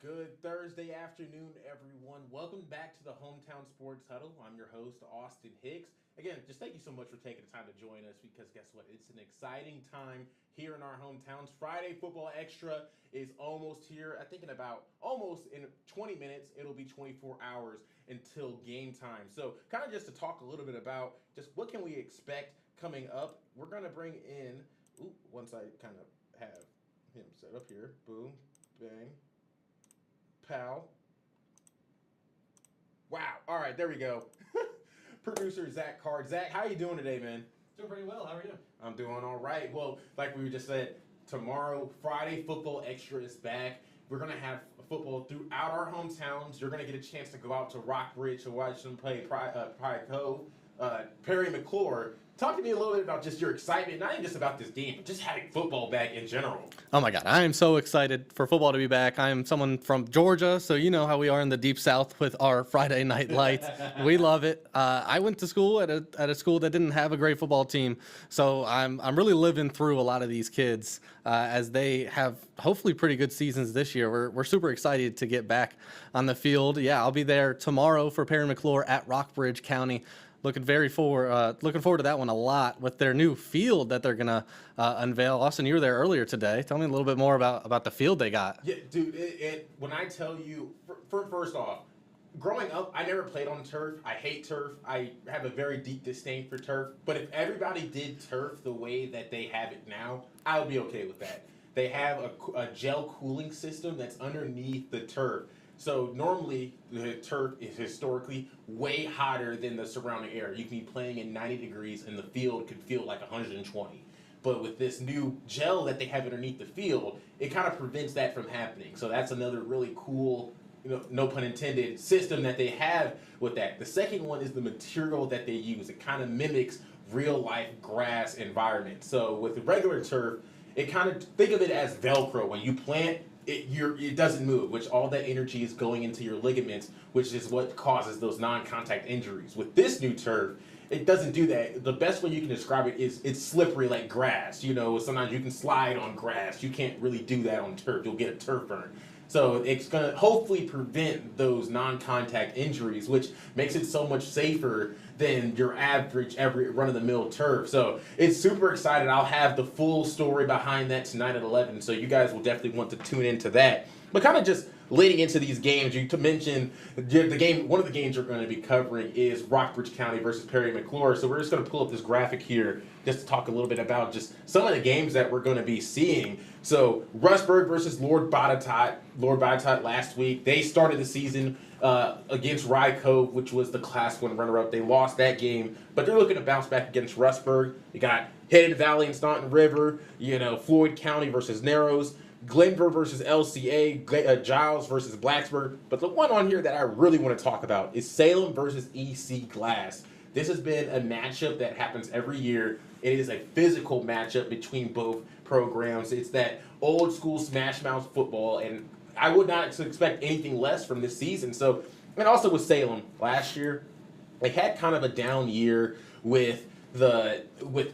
Good Thursday afternoon, everyone. Welcome back to the Hometown Sports Huddle. I'm your host, Austin Hicks. Again, just thank you so much for taking the time to join us because guess what? It's an exciting time here in our hometowns. Friday Football Extra is almost here. I think in about almost in 20 minutes, it'll be 24 hours until game time. So, kind of just to talk a little bit about just what can we expect coming up. We're going to bring in, once I kind of have him set up here. Boom, bang, pal. Wow. All right, there we go. Producer Zach Card. Zach, how you doing today, man? Doing pretty well. How are you? I'm doing all right. Well, like we just said, tomorrow, Friday Football Extra is back. We're going to have football throughout our hometowns. You're going to get a chance to go out to Rockbridge to watch them play Pride Cove. Perry McClure. Talk to me a little bit about just your excitement, not even just about this game, but just having football back in general. Oh my God, I am so excited for football to be back. I am someone from Georgia, so you know how we are in the deep South with our Friday night lights. We love it. I went to school at a school that didn't have a great football team, so I'm really living through a lot of these kids as they have hopefully pretty good seasons this year. We're super excited to get back on the field. Yeah, I'll be there tomorrow for Perry McClure at Rockbridge County. Looking forward to that one a lot with their new field that they're gonna unveil. Austin, you were there earlier today. Tell me a little bit more about the field they got. Yeah, dude. When I tell you, first off, growing up, I never played on turf. I hate turf. I have a very deep disdain for turf. But if everybody did turf the way that they have it now, I would be okay with that. They have a gel cooling system that's underneath the turf. So normally the turf is historically way hotter than the surrounding air. You can be playing in 90 degrees and the field could feel like 120. But with this new gel that they have underneath the field, it kind of prevents that from happening. So that's another really cool, no pun intended, system that they have with that. The second one is the material that they use. It kind of mimics real life grass environment. So with the regular turf, it kind of, think of it as Velcro. When you plant, it doesn't move, which all that energy is going into your ligaments, which is what causes those non-contact injuries. With this new turf, it doesn't do that. The best way you can describe it is it's slippery like grass. Sometimes you can slide on grass. You can't really do that on turf. You'll get a turf burn. So it's going to hopefully prevent those non-contact injuries, which makes it so much safer than your average every run-of-the-mill turf. So it's super excited. I'll have the full story behind that tonight at 11, so you guys will definitely want to tune into that. But kind of just leading into these games, you to mention the game. One of the games we're going to be covering is Rockbridge County versus Perry McClure. So we're just going to pull up this graphic here just to talk a little bit about just some of the games that we're going to be seeing. So Rustburg versus Lord Botetourt. Lord Botetourt last week, they started the season against Rye Cove, which was the Class 1 runner-up. They lost that game, but they're looking to bounce back against Rustburg. You got Hidden Valley and Staunton River, Floyd County versus Narrows, Glenver versus LCA, Giles versus Blacksburg. But the one on here that I really want to talk about is Salem versus EC Glass. This has been a matchup that happens every year. It is a physical matchup between both programs. It's that old school smash mouth football, and I would not expect anything less from this season. So, and also with Salem last year, they had kind of a down year with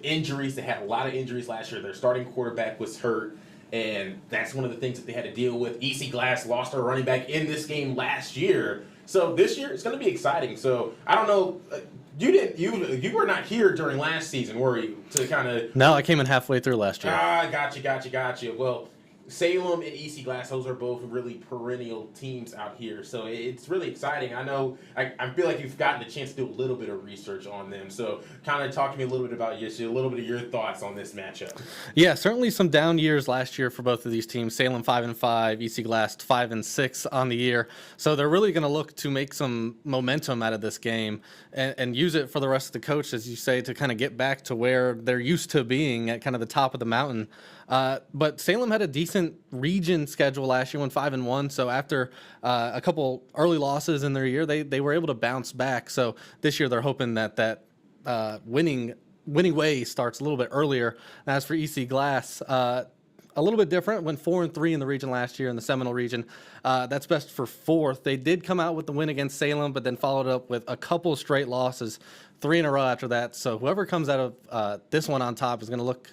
injuries. They had a lot of injuries last year. Their starting quarterback was hurt, and that's one of the things that they had to deal with. EC Glass lost their running back in this game last year. So this year it's going to be exciting. So I don't know. You were not here during last season, were you? To kind of. No, I came in halfway through last year. Gotcha. Well, Salem and EC Glass, those are both really perennial teams out here. So it's really exciting. I know, I feel like you've gotten the chance to do a little bit of research on them. So kind of talk to me a little bit about a little bit of your thoughts on this matchup. Yeah, certainly some down years last year for both of these teams. Salem 5-5, EC Glass 5-6 on the year. So they're really going to look to make some momentum out of this game and use it for the rest of the coach, as you say, to kind of get back to where they're used to being at kind of the top of the mountain. But Salem had a decent region schedule last year, went 5-1. So after a couple early losses in their year, they were able to bounce back. So this year they're hoping that winning way starts a little bit earlier. As for EC Glass, a little bit different. Went 4-3 in the region last year in the Seminole region. That's best for fourth. They did come out with the win against Salem, but then followed up with a couple straight losses, 3 in a row after that. So whoever comes out of this one on top is going to look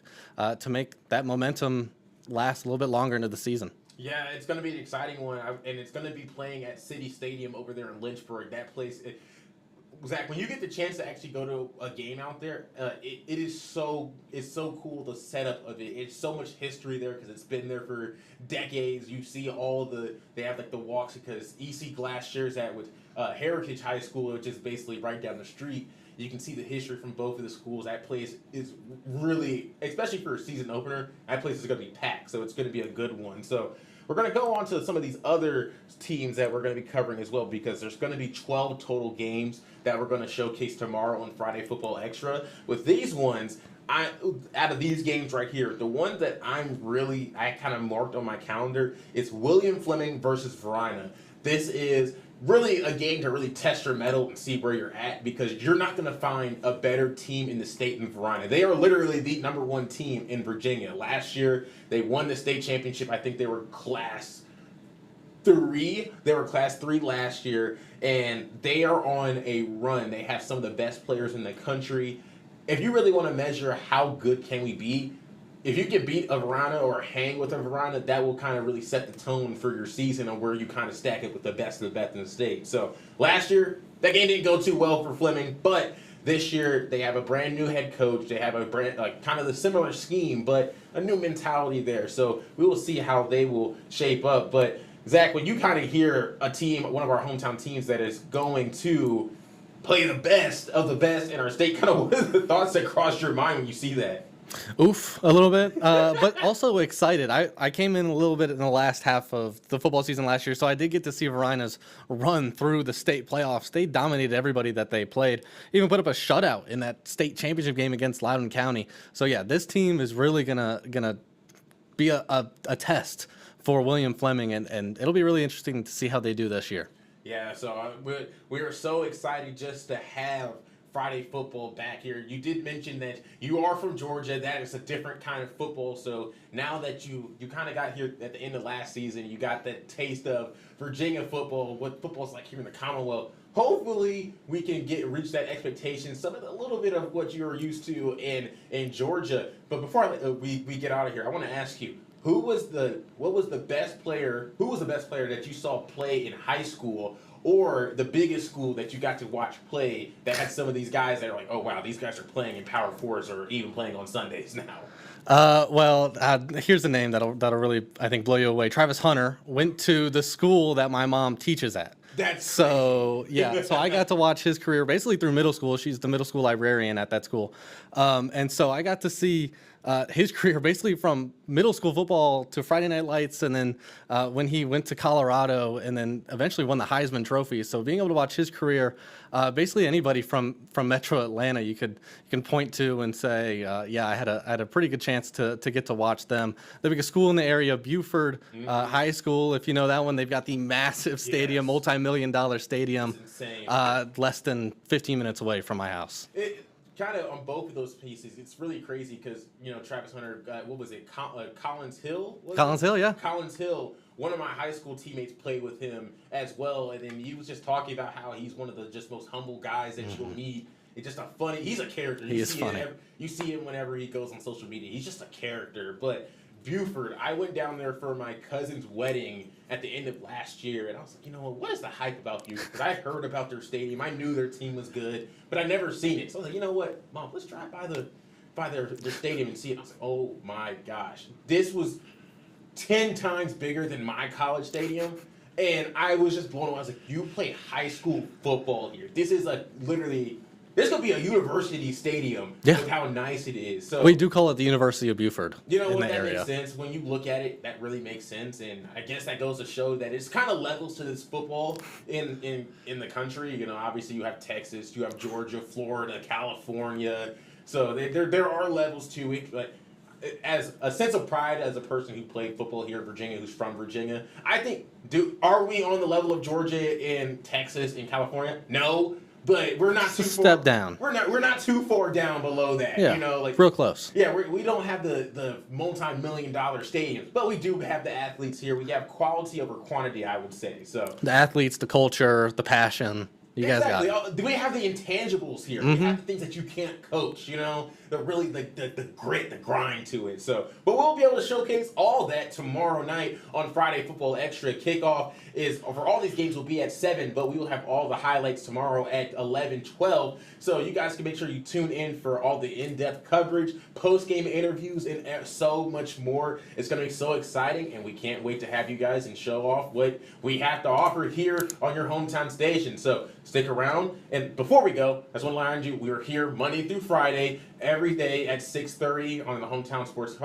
to make that momentum last a little bit longer into the season. Yeah, it's going to be an exciting one, and it's going to be playing at City Stadium over there in Lynchburg. That place, Zach, when you get the chance to actually go to a game out there, it is it's so cool the setup of it. It's so much history there because it's been there for decades. You see they have like the walks because EC Glass shares that with Heritage High School, which is basically right down the street. You can see the history from both of the schools. That place is really, especially for a season opener, that place is going to be packed. So it's going to be a good one. So we're going to go on to some of these other teams that we're going to be covering as well because there's going to be 12 total games that we're going to showcase tomorrow on Friday Football Extra. With these ones, out of these games right here, the one that I kind of marked on my calendar is William Fleming versus Verina. This is really a game to really test your mettle and see where you're at because you're not going to find a better team in the state than Verina. They are literally the number one team in Virginia. Last year, they won the state championship. I think they were class 3. They were class 3 last year, and they are on a run. They have some of the best players in the country. If you really want to measure how good can we be, if you can beat a Verina or hang with a Verina, that will kind of really set the tone for your season on where you kind of stack it with the best of the best in the state. So last year, that game didn't go too well for Fleming, but this year they have a brand new head coach. They have a brand kind of the similar scheme, but a new mentality there. So we will see how they will shape up. But Zach, when you kind of hear a team, one of our hometown teams that is going to play the best of the best in our state, kind of what are the thoughts that cross your mind when you see that? Oof, a little bit, but also excited. I came in a little bit in the last half of the football season last year, so I did get to see Verina's run through the state playoffs. They dominated everybody that they played, even put up a shutout in that state championship game against Loudoun County. So yeah, this team is really gonna be a test for William Fleming, and it'll be really interesting to see how they do this year. Yeah, so we are so excited just to have Friday football back here. You did mention that you are from Georgia. That is a different kind of football. So now that you kind of got here at the end of last season, you got that taste of Virginia football, what football's like here in the Commonwealth. Hopefully we can reach that expectation, a little bit of what you're used to in Georgia. But before we get out of here, I want to ask you, who was the best player that you saw play in high school, or the biggest school that you got to watch play that had some of these guys that are like, oh wow, these guys are playing in Power Fours or even playing on Sundays now? Here's a name that'll really, I think, blow you away. Travis Hunter went to the school that my mom teaches at. That's so yeah. So I got to watch his career basically through middle school. She's the middle school librarian at that school, and so I got to see his career basically from middle school football to Friday Night Lights, and then when he went to Colorado, and then eventually won the Heisman Trophy. So being able to watch his career, basically anybody from Metro Atlanta, you can point to and say, yeah, I had a pretty good chance to get to watch them. The biggest school in the area, Buford High School, if you know that one, they've got the massive stadium, multi-million-dollar stadium, less than 15 minutes away from my house. Kind of on both of those pieces, it's really crazy because, Travis Hunter, what was it, Collins Hill? Yeah. Collins Hill, one of my high school teammates played with him as well, and then he was just talking about how he's one of the just most humble guys that you'll meet. It's just he's a character. He is funny. You see him whenever he goes on social media. He's just a character, but Buford, I went down there for my cousin's wedding at the end of last year, and I was like, what is the hype about Buford? Because I heard about their stadium. I knew their team was good, but I never seen it. So I was like, you know what, Mom, let's drive by their stadium and see it. And I was like, oh my gosh. This was 10 times bigger than my college stadium, and I was just blown away. I was like, you play high school football here. This is literally... This could be a university stadium with how nice it is. So we do call it the University of Buford. You know what? That makes sense. When you look at it, that really makes sense. And I guess that goes to show that it's kind of levels to this football in the country. Obviously you have Texas, you have Georgia, Florida, California. So there are levels to it. But as a sense of pride as a person who played football here in Virginia, who's from Virginia, I think, are we on the level of Georgia and Texas and California? No. But we're not too far step down. We're not too far down below that. Yeah, real close. Yeah, we don't have the multi-million-dollar stadiums, but we do have the athletes here. We have quality over quantity, I would say. So the athletes, the culture, the passion. You guys got Exactly. it. Do we have the intangibles here? We have the things that you can't coach, the really the grit, the grind to it. So, but we'll be able to showcase all that tomorrow night on Friday Football Extra. Kickoff is for all these games will be at 7, but we will have all the highlights tomorrow at 11:12. So you guys can make sure you tune in for all the in-depth coverage, post-game interviews, and so much more. It's going to be so exciting, and we can't wait to have you guys and show off what we have to offer here on your hometown station. So stick around. And before we go, I just want to remind you, we are here Monday through Friday, every day at 6:30 on the Hometown Sports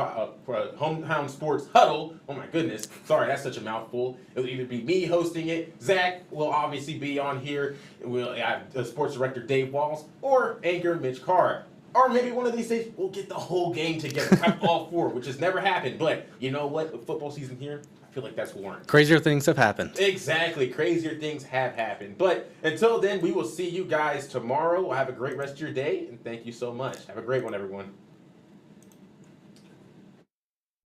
Huddle. Oh my goodness. Sorry, that's such a mouthful. It'll either be me hosting it, Zach will obviously be on here, we'll have sports director Dave Walls, or anchor Mitch Carr. Or maybe one of these days we'll get the whole game together, have all 4, which has never happened. But you know what? With football season here, I feel like that's warranted. Crazier things have happened. Exactly. Crazier things have happened. But until then, we will see you guys tomorrow. Have a great rest of your day, and thank you so much. Have a great one, everyone.